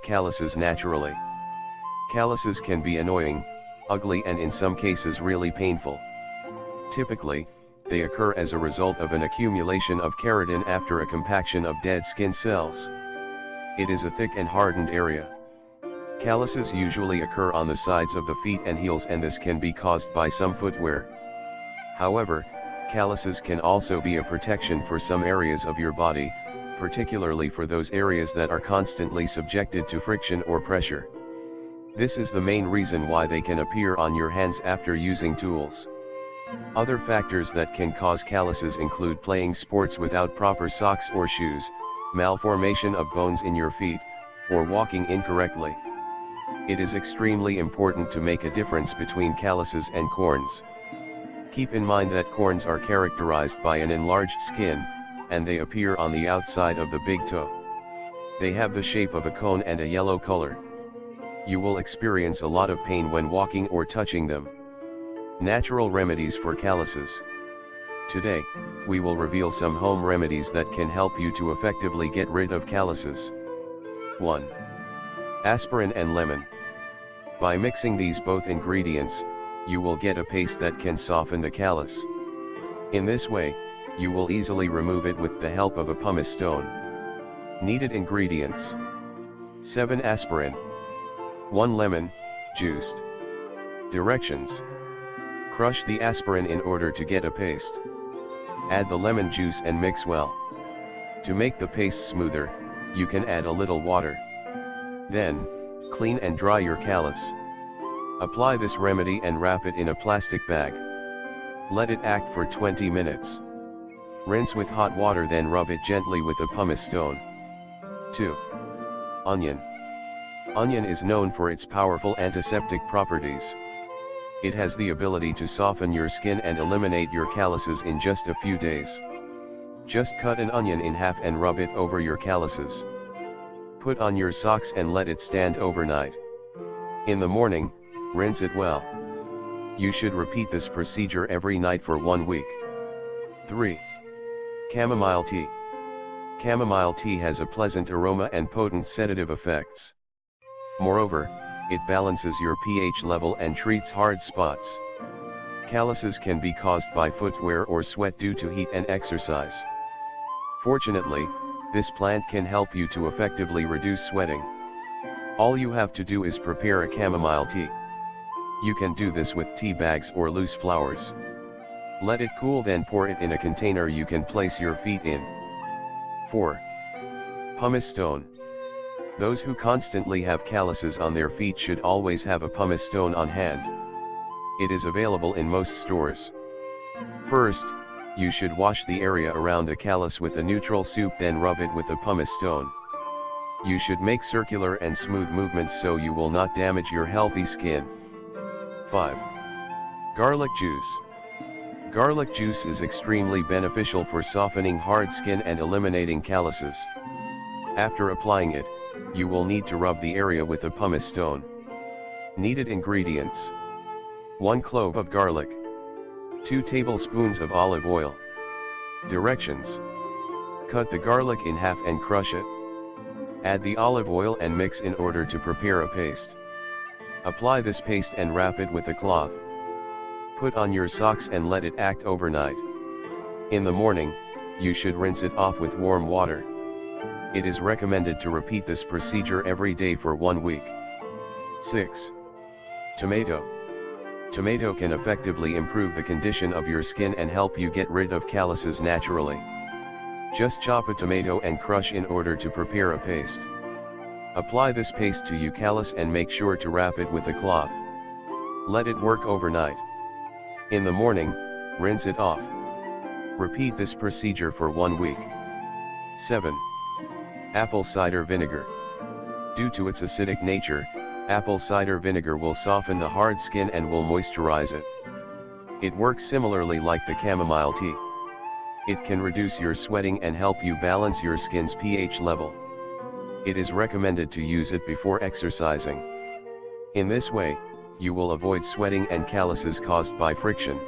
of calluses naturally. Calluses can be annoying, ugly, and in some cases really painful. Typically, they occur as a result of an accumulation of keratin after a compaction of dead skin cells. It is a thick and hardened area. Calluses usually occur on the sides of the feet and heels, and this can be caused by some footwear. However, calluses can also be a protection for some areas of your body, particularly for those areas that are constantly subjected to friction or pressure. This is the main reason why they can appear on your hands after using tools. Other factors that can cause calluses include playing sports without proper socks or shoes, malformation of bones in your feet, or walking incorrectly. It is extremely important to make a difference between calluses and corns. Keep in mind that corns are characterized by an enlarged skin, and they appear on the outside of the big toe. They have the shape of a cone and a yellow color. You will experience a lot of pain when walking or touching them. Natural remedies for calluses. Today, we will reveal some home remedies that can help you to effectively get rid of calluses. 1. Aspirin and lemon. By mixing these both ingredients, you will get a paste that can soften the callus. In this way, you will easily remove it with the help of a pumice stone. Needed ingredients: 7 aspirin, 1 lemon, juiced. Directions: crush the aspirin in order to get a paste. Add the lemon juice and mix well. To make the paste smoother, you can add a little water. Then, clean and dry your callus. Apply this remedy and wrap it in a plastic bag. Let it act for 20 minutes. Rinse with hot water, then rub it gently with a pumice stone. 2. Onion. Onion is known for its powerful antiseptic properties. It has the ability to soften your skin and eliminate your calluses in just a few days. Just cut an onion in half and rub it over your calluses. Put on your socks and let it stand overnight. In the morning, rinse it well. You should repeat this procedure every night for 1 week. 3. Chamomile tea. Chamomile tea has a pleasant aroma and potent sedative effects. Moreover, it balances your pH level and treats hard spots. Calluses can be caused by footwear or sweat due to heat and exercise. Fortunately, this plant can help you to effectively reduce sweating. All you have to do is prepare a chamomile tea. You can do this with tea bags or loose flowers. Let it cool, then pour it in a container you can place your feet in. 4. Pumice stone. Those who constantly have calluses on their feet should always have a pumice stone on hand. It is available in most stores. First, you should wash the area around the callus with a neutral soup, then rub it with a pumice stone. You should make circular and smooth movements so you will not damage your healthy skin. 5. Garlic juice. Garlic juice is extremely beneficial for softening hard skin and eliminating calluses. After applying it, you will need to rub the area with a pumice stone. Needed ingredients: 1 clove of garlic, 2 tablespoons of olive oil. Directions: cut the garlic in half and crush it. Add the olive oil and mix in order to prepare a paste. Apply this paste and wrap it with a cloth. Put on your socks and let it act overnight. In the morning, you should rinse it off with warm water. It is recommended to repeat this procedure every day for 1 week. 6. Tomato. Tomato can effectively improve the condition of your skin and help you get rid of calluses naturally. Just chop a tomato and crush in order to prepare a paste. Apply this paste to your callus and make sure to wrap it with a cloth. Let it work overnight. In the morning, rinse it off. Repeat this procedure for 1 week. 7. Apple cider vinegar. Due to its acidic nature, apple cider vinegar will soften the hard skin and will moisturize it. It works similarly like the chamomile tea. It can reduce your sweating and help you balance your skin's pH level. It is recommended to use it before exercising. In this way, you will avoid sweating and calluses caused by friction.